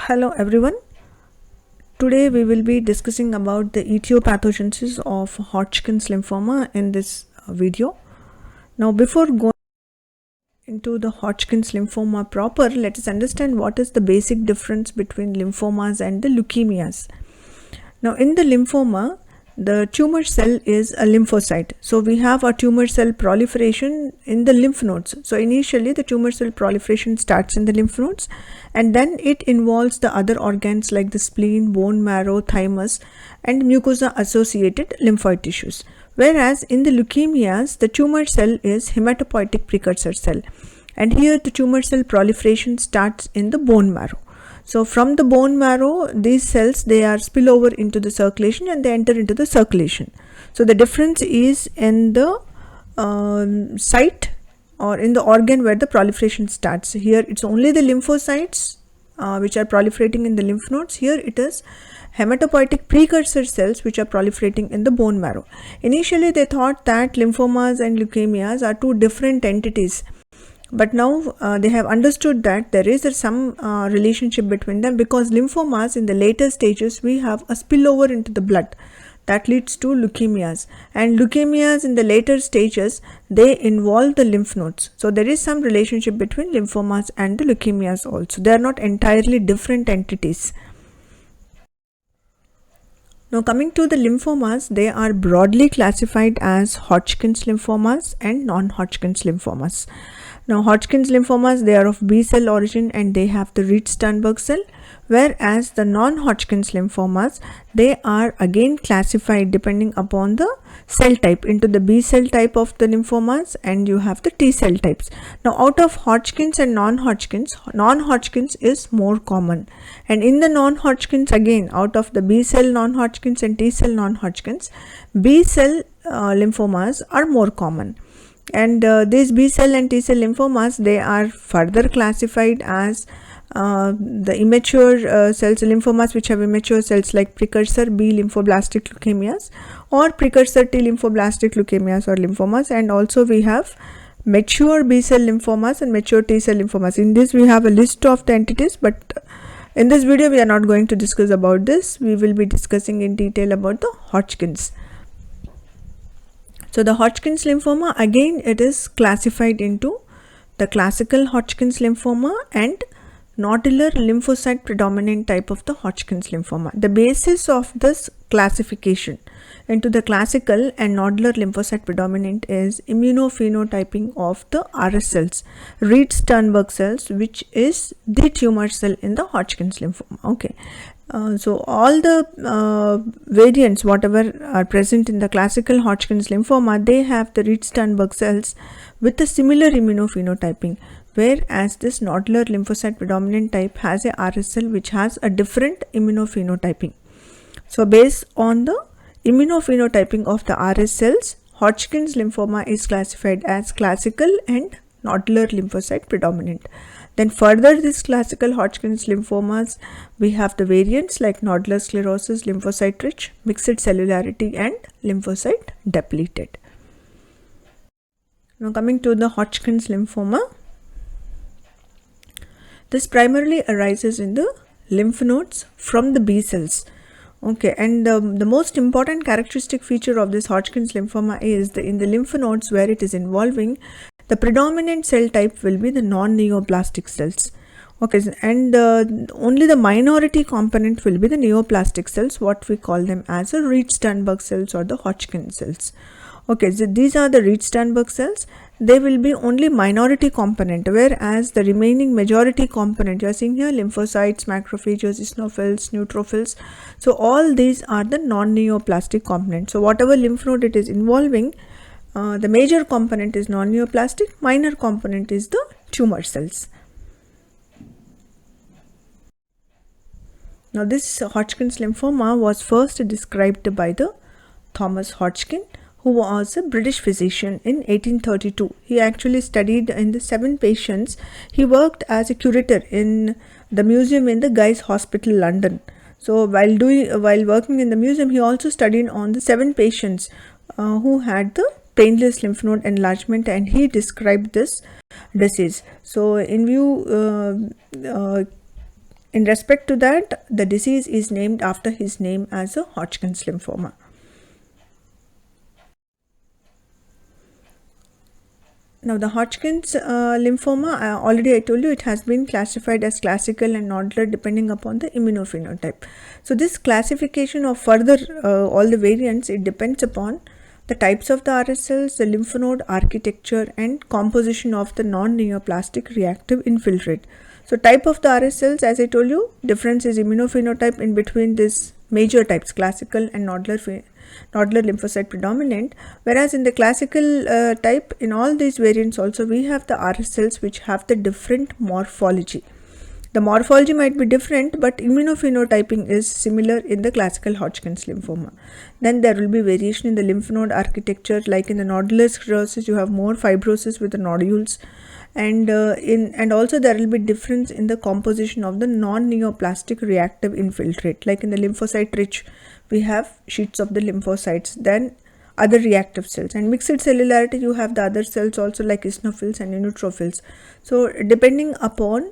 Hello everyone. Today we will be discussing about the etiopathogenesis of Hodgkin's lymphoma in this video. Now before going into the Hodgkin's lymphoma proper, let us understand what is the basic difference between lymphomas and the leukemias. Now in the lymphoma, the tumor cell is a lymphocyte. So we have a tumor cell proliferation in the lymph nodes. So initially the tumor cell proliferation starts in the lymph nodes, and then it involves the other organs like the spleen, bone marrow, thymus and mucosa associated lymphoid tissues. Whereas in the leukemias, the tumor cell is hematopoietic precursor cell, and here the tumor cell proliferation starts in the bone marrow. So from the bone marrow, these cells, they are spill over into the circulation and they enter into the circulation. So the difference is in the site or in the organ where the proliferation starts. Here it's only the lymphocytes which are proliferating in the lymph nodes. Here it is hematopoietic precursor cells which are proliferating in the bone marrow. Initially they thought that lymphomas and leukemias are two different entities. But now they have understood that there is some relationship between them, because lymphomas in the later stages, we have a spillover into the blood that leads to leukemias, and leukemias in the later stages, they involve the lymph nodes. So there is some relationship between lymphomas and the leukemias also. They are not entirely different entities. Now coming to the lymphomas, they are broadly classified as Hodgkin's lymphomas and non-Hodgkin's lymphomas. Now Hodgkin's lymphomas, they are of B cell origin and they have the Reed-Sternberg cell, whereas the non-Hodgkin's lymphomas, they are again classified depending upon the cell type into the B cell type of the lymphomas, and you have the T cell types. Now out of Hodgkin's and non-Hodgkin's is more common, and in the non-Hodgkin's, again out of the B cell non-Hodgkin's and T cell non-Hodgkin's, B cell lymphomas are more common. And these B cell and T cell lymphomas, they are further classified as the immature cells, lymphomas which have immature cells like precursor B lymphoblastic leukemias or precursor T lymphoblastic leukemias or lymphomas, and also we have mature B cell lymphomas and mature T cell lymphomas. In this we have a list of the entities, but in this video we are not going to discuss about this. We will be discussing in detail about the Hodgkin's. So the Hodgkin's lymphoma, again it is classified into the classical Hodgkin's lymphoma and nodular lymphocyte predominant type of the Hodgkin's lymphoma. The basis of this classification into the classical and nodular lymphocyte predominant is immunophenotyping of the RS cells, Reed-Sternberg cells, which is the tumor cell in the Hodgkin's lymphoma. Okay. So all the variants whatever are present in the classical Hodgkin's lymphoma, they have the Reed-Sternberg cells with a similar immunophenotyping, whereas this nodular lymphocyte predominant type has a RS cell which has a different immunophenotyping. So based on the immunophenotyping of the RS cells, Hodgkin's lymphoma is classified as classical and nodular lymphocyte predominant. Then further this classical Hodgkin's lymphomas, we have the variants like nodular sclerosis, lymphocyte rich, mixed cellularity and lymphocyte depleted. Now coming to the Hodgkin's lymphoma, this primarily arises in the lymph nodes from the B cells. Okay, and the most important characteristic feature of this Hodgkin's lymphoma is in the lymph nodes where it is involving, the predominant cell type will be the non-neoplastic cells. Okay, and only the minority component will be the neoplastic cells, what we call them as a Reed-Sternberg cells or the Hodgkin cells. Okay, so these are the Reed-Sternberg cells. They will be only minority component, whereas the remaining majority component, you are seeing here lymphocytes, macrophages, eosinophils, neutrophils. So all these are the non-neoplastic components. So whatever lymph node it is involving, the major component is non-neoplastic, minor component is the tumor cells. Now this Hodgkin's lymphoma was first described by the Thomas Hodgkin, who was a British physician in 1832. He actually studied in the 7 patients. He worked as a curator in the museum in the Guy's Hospital, London. So while working in the museum, he also studied on the 7 patients who had the painless lymph node enlargement, and he described this disease. So in view in respect to that, the disease is named after his name as a Hodgkin's lymphoma. Now the Hodgkin's lymphoma, already I told you, it has been classified as classical and nodular depending upon the immunophenotype. So this classification of further all the variants, it depends upon the types of the RS cells, the lymph node architecture and composition of the non-neoplastic reactive infiltrate. So type of the RS cells, as I told you, difference is immunophenotype in between these major types, classical and nodular lymphocyte predominant, whereas in the classical type, in all these variants also we have the RS cells which have the different morphology. The morphology might be different, but immunophenotyping is similar in the classical Hodgkin's lymphoma. Then there will be variation in the lymph node architecture, like in the nodular sclerosis you have more fibrosis with the nodules, and also there will be difference in the composition of the non-neoplastic reactive infiltrate, like in the lymphocyte rich we have sheets of the lymphocytes, then other reactive cells, and mixed cellularity you have the other cells also like eosinophils and neutrophils. So depending upon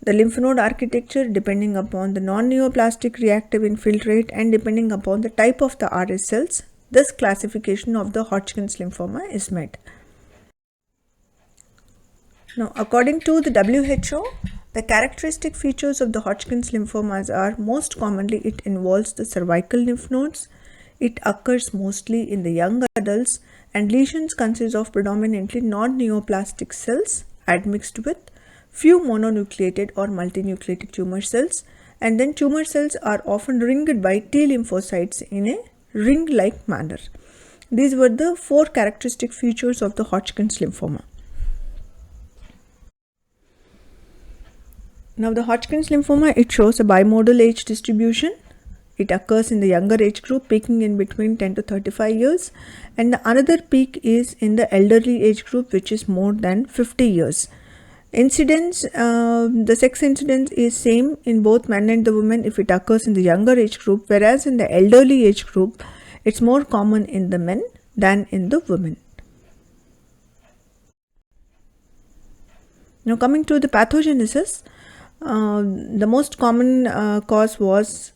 the lymph node architecture, depending upon the non-neoplastic reactive infiltrate, and depending upon the type of the RS cells, this classification of the Hodgkin's lymphoma is made. Now, according to the WHO, the characteristic features of the Hodgkin's lymphomas are, most commonly it involves the cervical lymph nodes, it occurs mostly in the young adults, and lesions consist of predominantly non-neoplastic cells admixed with few mononucleated or multinucleated tumor cells, and then tumor cells are often ringed by T lymphocytes in a ring-like manner. These were the 4 characteristic features of the Hodgkin's lymphoma. Now the Hodgkin's lymphoma, it shows a bimodal age distribution. It occurs in the younger age group, peaking in between 10 to 35 years, and the another peak is in the elderly age group, which is more than 50 years. Incidence, the sex incidence is same in both men and the women if it occurs in the younger age group, whereas in the elderly age group it's more common in the men than in the women. Now coming to the pathogenesis, the most common cause was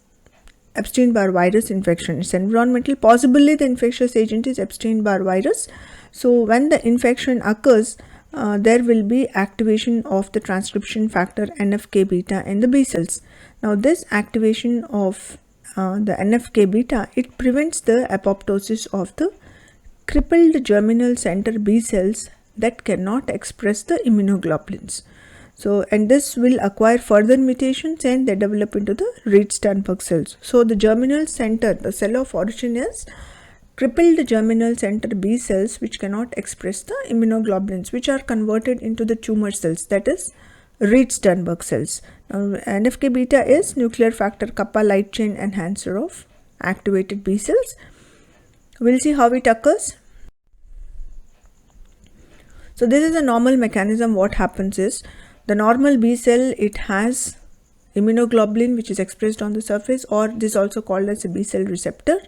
Epstein-Barr virus infection. It's environmental. Possibly the infectious agent is Epstein-Barr virus. So when the infection occurs, there will be activation of the transcription factor NFK beta in the B cells. Now this activation of the NFK beta, it prevents the apoptosis of the crippled germinal center B cells that cannot express the immunoglobulins. So, and this will acquire further mutations and they develop into the Reed-Sternberg cells. So the germinal center, the cell of origin is crippled germinal center B cells which cannot express the immunoglobulins, which are converted into the tumor cells, that is Reed-Sternberg cells. Now NFK beta is nuclear factor kappa light chain enhancer of activated B cells. We'll see how it occurs. So this is a normal mechanism. What happens is, the normal B cell, it has immunoglobulin which is expressed on the surface, or this is also called as a B cell receptor.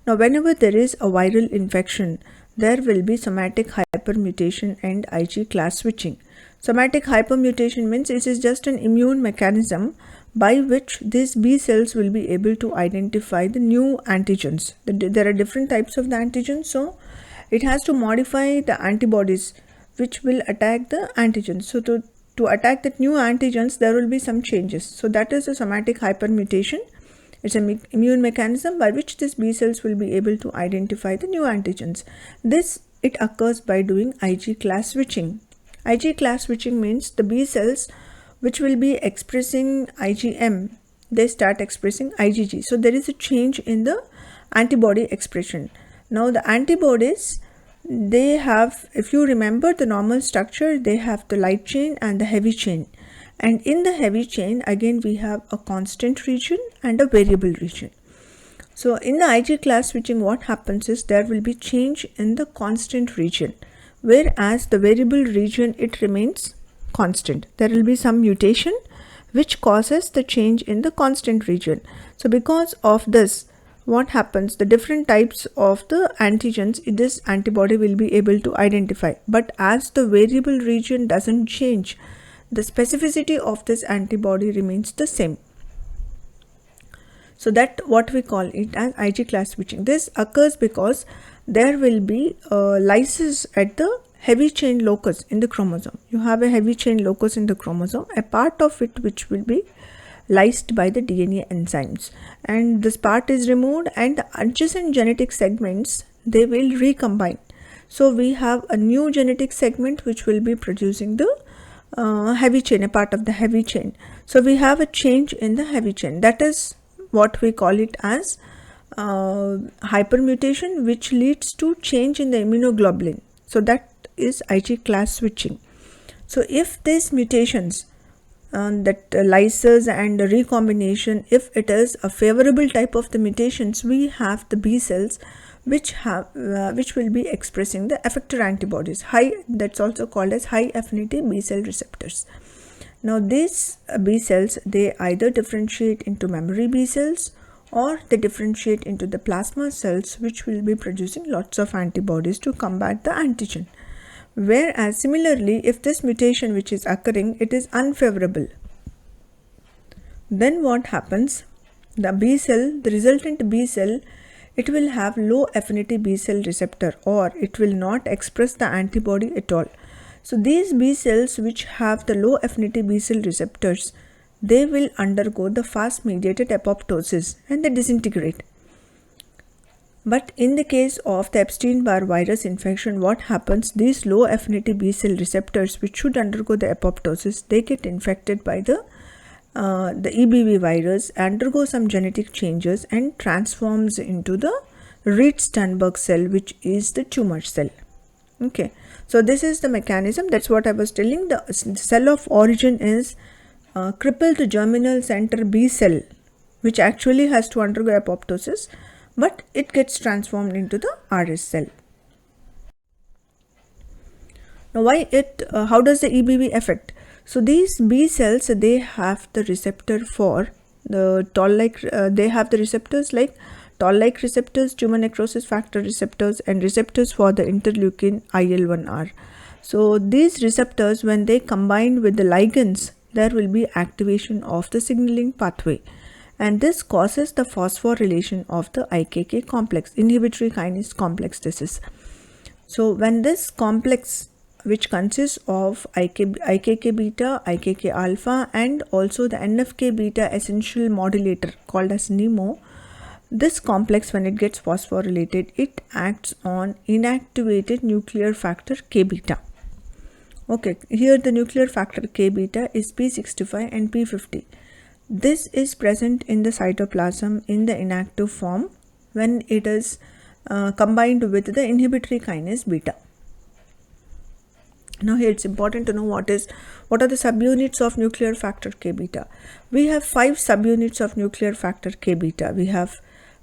Now whenever there is a viral infection, there will be somatic hypermutation and Ig class switching. Somatic hypermutation means it is just an immune mechanism by which these B cells will be able to identify the new antigens. There are different types of the antigens, so it has to modify the antibodies which will attack the antigens. So to attack the new antigens, there will be some changes. So that is a somatic hypermutation. It's an immune mechanism by which these B cells will be able to identify the new antigens. This, it occurs by doing Ig class switching. Ig class switching means the B cells which will be expressing IgM, they start expressing IgG. So there is a change in the antibody expression. Now the antibodies, they have, if you remember the normal structure, they have the light chain and the heavy chain. And in the heavy chain, again we have a constant region and a variable region. So in the Ig class switching, what happens is there will be change in the constant region, whereas the variable region, it remains constant. There will be some mutation which causes the change in the constant region. So because of this, what happens, the different types of the antigens this antibody will be able to identify, but as the variable region doesn't change, the specificity of this antibody remains the same. So that what we call it as Ig class switching. This occurs because there will be lysis at the heavy chain locus in the chromosome. You have a heavy chain locus in the chromosome, a part of it which will be lysed by the DNA enzymes, and this part is removed and the adjacent genetic segments, they will recombine. So we have a new genetic segment which will be producing the heavy chain, a part of the heavy chain. So we have a change in the heavy chain. That is what we call it as hypermutation, which leads to change in the immunoglobulin. So that is Ig class switching. So if these mutations that lysis and recombination, if it is a favorable type of the mutations, we have the B cells which will be expressing the effector antibodies, that's also called as high affinity B cell receptors. Now these B cells, they either differentiate into memory B cells or they differentiate into the plasma cells, which will be producing lots of antibodies to combat the antigen. Whereas similarly, if this mutation which is occurring, it is unfavorable, then what happens? The B cell, the resultant B cell, it will have low affinity B cell receptor, or it will not express the antibody at all. So these B cells which have the low affinity B cell receptors, they will undergo the fast mediated apoptosis and they disintegrate. But in the case of the Epstein-Barr virus infection, what happens? These low affinity B cell receptors which should undergo the apoptosis, they get infected by the EBV virus, undergo some genetic changes and transforms into the Reed-Sternberg cell, which is the tumor cell. Okay, so this is the mechanism. That's what I was telling. The cell of origin is crippled germinal center B cell, which actually has to undergo apoptosis, but it gets transformed into the RS cell. Now how does the EBV affect? So these B cells, they have the receptor for the toll-like, they have the receptors like toll-like receptors, tumor necrosis factor receptors, and receptors for the interleukin IL-1R. So these receptors, when they combine with the ligands, there will be activation of the signaling pathway, and this causes the phosphorylation of the IKK complex, inhibitory kinase complex. This is so when this complex, which consists of IKK beta, IKK alpha, and also the NFK beta essential modulator called as NEMO, this complex, when it gets phosphorylated, it acts on inactivated nuclear factor K beta. Okay, here the nuclear factor K beta is P65 and P50. This is present in the cytoplasm in the inactive form when it is combined with the inhibitory kinase beta. Now here it's important to know what are the subunits of nuclear factor K beta. We have 5 subunits of nuclear factor K beta. We have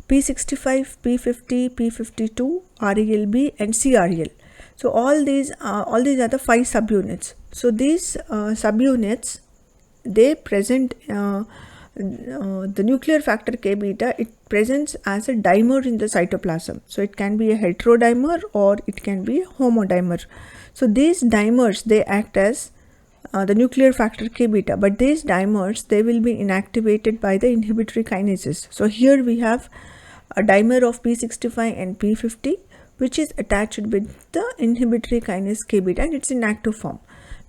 P65, P50, P52, RELB, and CREL. So all these are the 5 subunits. So these subunits, they present the nuclear factor K beta, it presents as a dimer in the cytoplasm. So it can be a heterodimer or it can be a homodimer. So these dimers, they act as the nuclear factor K beta, but these dimers, they will be inactivated by the inhibitory kinases. So here we have a dimer of P65 and P50, which is attached with the inhibitory kinase K beta, and it's in active form.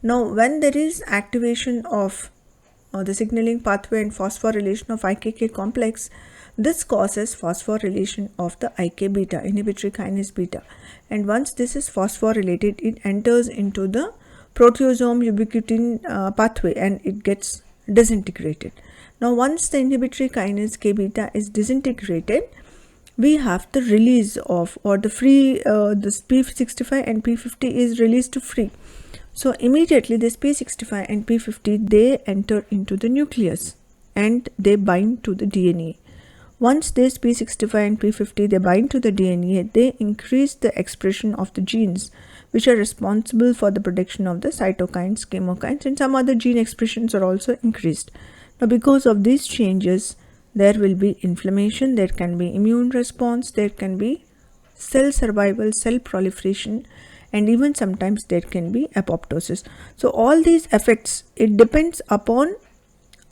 Now when there is activation of the signaling pathway and phosphorylation of IKK complex, this causes phosphorylation of the IK beta, inhibitory kinase beta, and once this is phosphorylated, it enters into the proteasome ubiquitin pathway and it gets disintegrated. Now once the inhibitory kinase K beta is disintegrated, we have the release of, or the free, this P65 and P50 is released free. So immediately this P65 and P50, they enter into the nucleus and they bind to the DNA. Once this P65 and P50, they bind to the DNA, they increase the expression of the genes which are responsible for the production of the cytokines, chemokines, and some other gene expressions are also increased. Now because of these changes, there will be inflammation, there can be immune response, there can be cell survival, cell proliferation, and even sometimes there can be apoptosis. So all these effects, it depends upon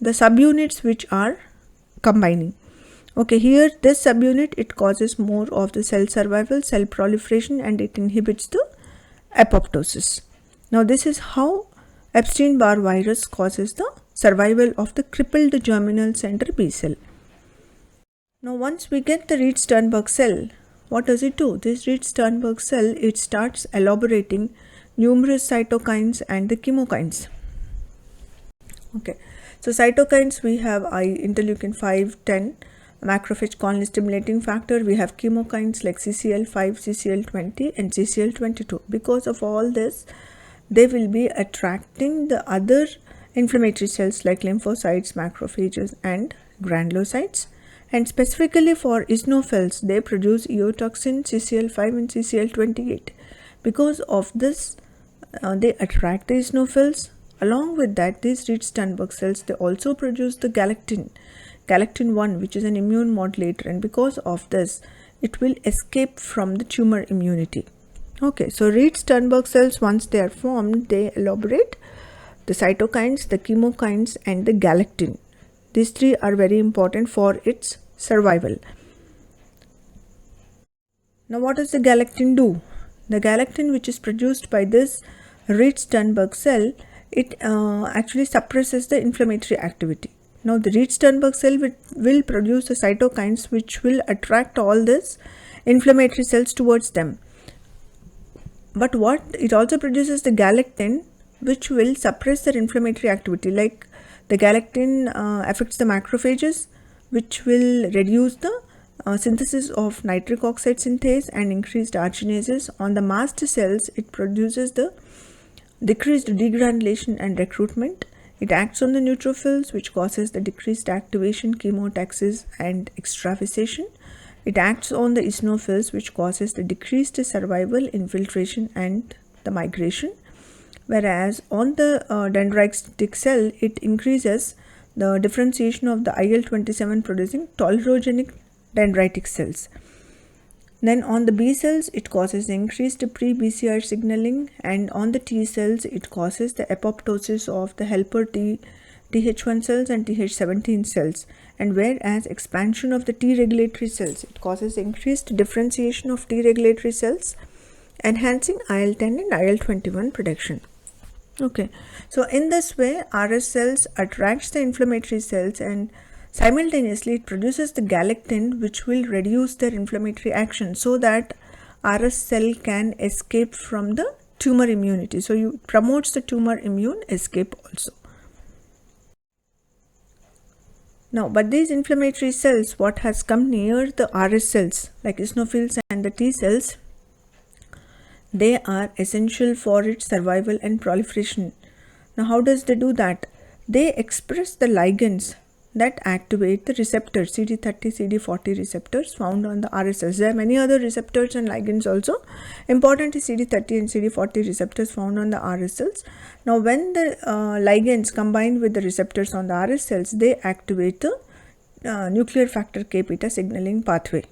the subunits which are combining. Okay, here this subunit, it causes more of the cell survival, cell proliferation, and it inhibits the apoptosis. Now this is how Epstein-Barr virus causes the survival of the crippled germinal center B cell. Now once we get the Reed-Sternberg cell, what does it do? This Reed-Sternberg cell, it starts elaborating numerous cytokines and the chemokines. Okay, so cytokines, we have interleukin 5, 10, macrophage colony stimulating factor. We have chemokines like CCL5, CCL20 and CCL22. Because of all this, they will be attracting the other inflammatory cells like lymphocytes, macrophages and granulocytes. And specifically for eosinophils, they produce eotoxin, CCL5 and CCL28. Because of this, they attract the eosinophils. Along with that, these Reed-Sternberg cells, they also produce the galectin-1, which is an immune modulator, and because of this, it will escape from the tumor immunity. Okay, so Reed-Sternberg cells, once they are formed, they elaborate the cytokines, the chemokines and the galectin. These three are very important for its survival. Now what does the galectin do? The galectin, which is produced by this Reed-Sternberg cell, it actually suppresses the inflammatory activity. Now the Reed-Sternberg cell will produce the cytokines which will attract all this inflammatory cells towards them. But what it also produces the galectin, which will suppress their inflammatory activity. Like the galectin affects the macrophages, which will reduce the synthesis of nitric oxide synthase and increased arginases. On the mast cells, it produces the decreased degranulation and recruitment. It acts on the neutrophils, which causes the decreased activation, chemotaxis and extravasation. It acts on the eosinophils, which causes the decreased survival, infiltration and the migration. Whereas on the dendritic cell, it increases the differentiation of the IL-27 producing tolerogenic dendritic cells. Then on the B cells, it causes increased pre-BCR signaling, and on the T cells, it causes the apoptosis of the helper Th1 cells and Th17 cells. And whereas expansion of the T regulatory cells, it causes increased differentiation of T regulatory cells, enhancing IL-10 and IL-21 production. Okay, so in this way, RS cells attracts the inflammatory cells, and simultaneously it produces the galectin, which will reduce their inflammatory action so that RS cell can escape from the tumor immunity. So it promotes the tumor immune escape also. Now, but these inflammatory cells, what has come near the RS cells like eosinophils and the T cells, they are essential for its survival and proliferation. Now, how does they do that? They express the ligands that activate the receptors, CD30, CD40 receptors found on the RS cells. There are many other receptors and ligands also. Important is CD30 and CD40 receptors found on the RS cells. Now, when the ligands combine with the receptors on the RS cells, they activate the nuclear factor K-beta signaling pathway.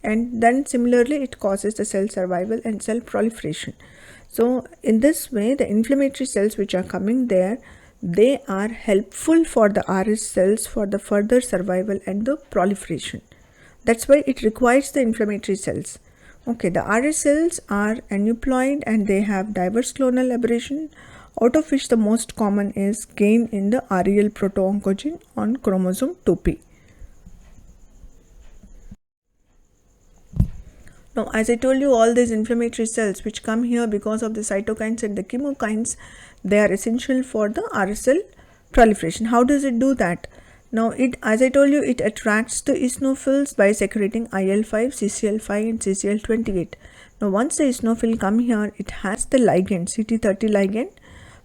And then similarly, it causes the cell survival and cell proliferation. So in this way, the inflammatory cells which are coming there, they are helpful for the RS cells for the further survival and the proliferation. That's why it requires the inflammatory cells. Okay, the RS cells are aneuploid and they have diverse clonal aberration, out of which the most common is gain in the REL proto-oncogene on chromosome 2p. Now, as I told you, all these inflammatory cells which come here because of the cytokines and the chemokines, they are essential for the RS cell proliferation. How does it do that? Now, as I told you, it attracts the eosinophils by secreting IL-5, CCL5 and CCL28. Now, once the eosinophil come here, it has the ligand, CD30 ligand,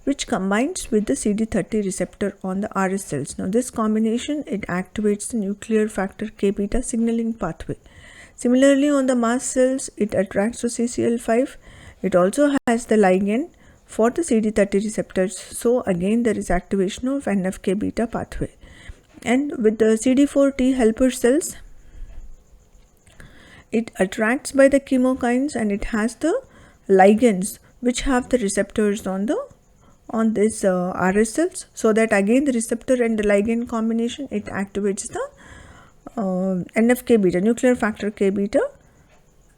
which combines with the CD30 receptor on the RS cells. Now, this combination, it activates the nuclear factor K-beta signaling pathway. Similarly, on the mast cells, it attracts to CCL5. It also has the ligand for the CD30 receptors. So again, there is activation of NF-K-beta pathway. And with the CD4 T helper cells, it attracts by the chemokines and it has the ligands which have the receptors on this RS cells, so that again the receptor and the ligand combination, it activates the NF-K beta, nuclear factor K beta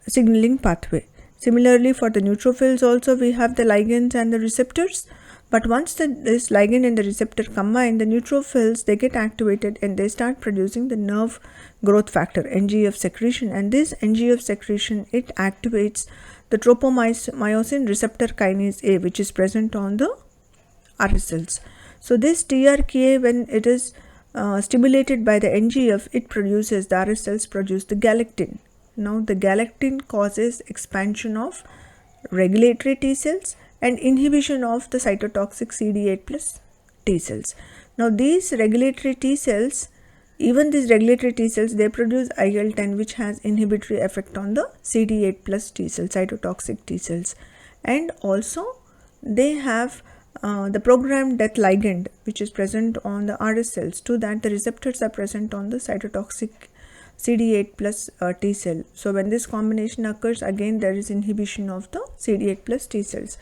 signaling pathway. Similarly, for the neutrophils also we have the ligands and the receptors, but once this ligand and the receptor combine, the neutrophils, they get activated and they start producing the nerve growth factor, NGF secretion, and this NGF secretion, it activates the tropomyosin receptor kinase A, which is present on the RS cells. So this TRKA, when it is stimulated by the NGF, it produces, the RS cells produce the galectin. Now the galectin causes expansion of regulatory T cells and inhibition of the cytotoxic CD8 plus T cells. Now these regulatory T cells, even these regulatory T cells, they produce IL-10, which has inhibitory effect on the CD8 plus T cells, cytotoxic T cells, and also they have the programmed death ligand, which is present on the RS cells. To that, the receptors are present on the cytotoxic CD8 plus T cell. So when this combination occurs, again there is inhibition of the CD8 plus T cells.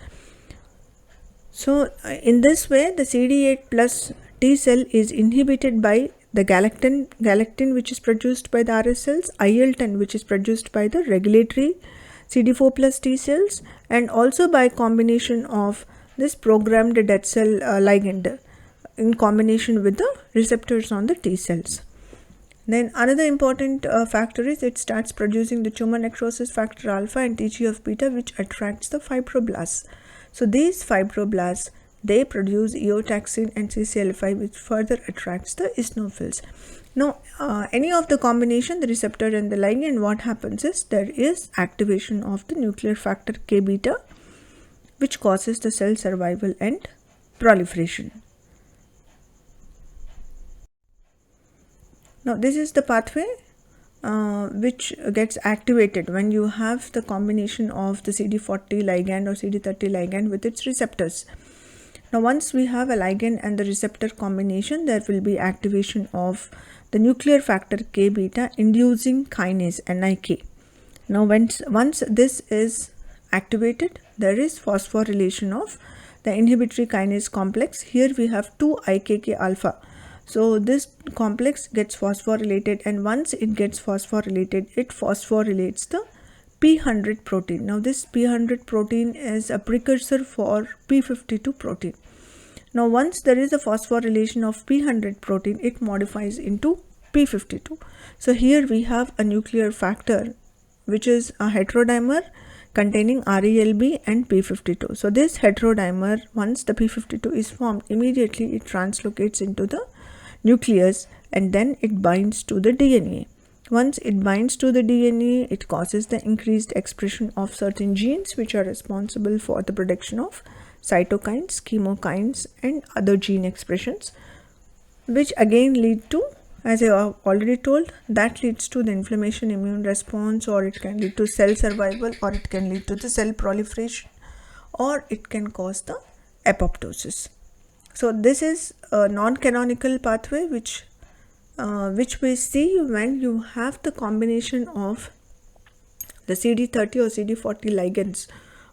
So in this way, the CD8 plus T cell is inhibited by the galectin which is produced by the RS cells, IL-10 which is produced by the regulatory CD4 plus T cells, and also by combination of this programmed death cell ligand in combination with the receptors on the T cells. Then another important factor is it starts producing the tumor necrosis factor alpha and TGF beta, which attracts the fibroblasts. So these fibroblasts, they produce eotaxin and CCL5, which further attracts the eosinophils. Now any of the combination, the receptor and the ligand, what happens is there is activation of the nuclear factor K beta, which causes the cell survival and proliferation. Now this is the pathway which gets activated when you have the combination of the CD40 ligand or CD30 ligand with its receptors. Now once we have a ligand and the receptor combination, there will be activation of the nuclear factor K beta inducing kinase NIK. Now once this is activated, there is phosphorylation of the inhibitory kinase complex. Here we have 2-IKK alpha. So this complex gets phosphorylated, and once it gets phosphorylated, it phosphorylates the P100 protein. Now this P100 protein is a precursor for P52 protein. Now once there is a phosphorylation of P100 protein, it modifies into P52. So here we have a nuclear factor which is a heterodimer containing RELB and P52. So this heterodimer, once the P52 is formed, immediately it translocates into the nucleus and then it binds to the DNA. Once it binds to the DNA, it causes the increased expression of certain genes which are responsible for the production of cytokines, chemokines, and other gene expressions, which again lead to, as I have already told, that leads to the inflammation, immune response, or it can lead to cell survival, or it can lead to the cell proliferation, or it can cause the apoptosis. So this is a non-canonical pathway which we see when you have the combination of the CD30 or CD40 ligands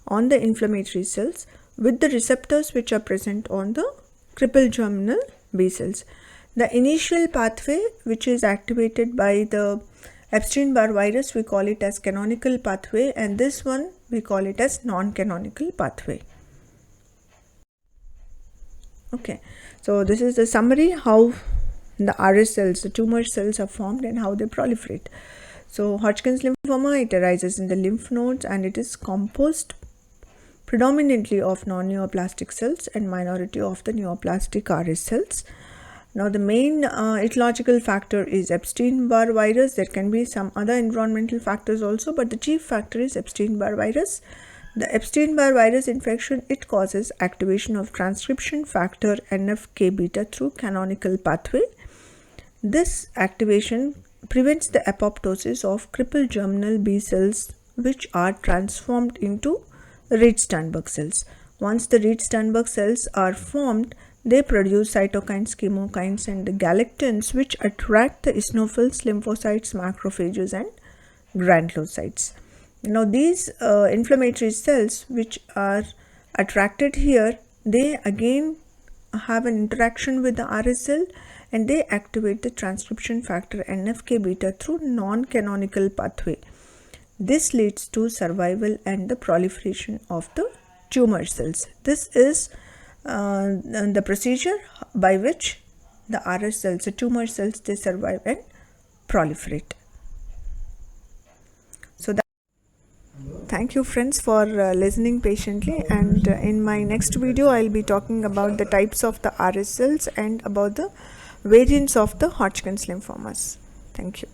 on the inflammatory cells with the receptors which are present on the crippled germinal B cells. The initial pathway which is activated by the Epstein-Barr virus, we call it as canonical pathway, and this one we call it as non-canonical pathway. Okay, so this is the summary how the RS cells, the tumor cells, are formed and how they proliferate. So Hodgkin's lymphoma, it arises in the lymph nodes and it is composed predominantly of non-neoplastic cells and minority of the neoplastic RS cells. Now the main etiological factor is Epstein-Barr virus. There can be some other environmental factors also, but the chief factor is Epstein-Barr virus. The Epstein-Barr virus infection, it causes activation of transcription factor NF-K beta through canonical pathway. This activation prevents the apoptosis of crippled germinal B cells, which are transformed into Reed-Sternberg cells. Once the Reed-Sternberg cells are formed, they produce cytokines, chemokines, and the galectins, which attract the eosinophils, lymphocytes, macrophages, and granulocytes. Now these inflammatory cells which are attracted here, they again have an interaction with the RS cell and they activate the transcription factor NFK beta through non-canonical pathway. This leads to survival and the proliferation of the tumor cells. This is the procedure by which the RS cells, the tumor cells, they survive and proliferate. So thank you friends for listening patiently, and in my next video I'll be talking about the types of the RS cells and about the variants of the Hodgkin's lymphomas. Thank you.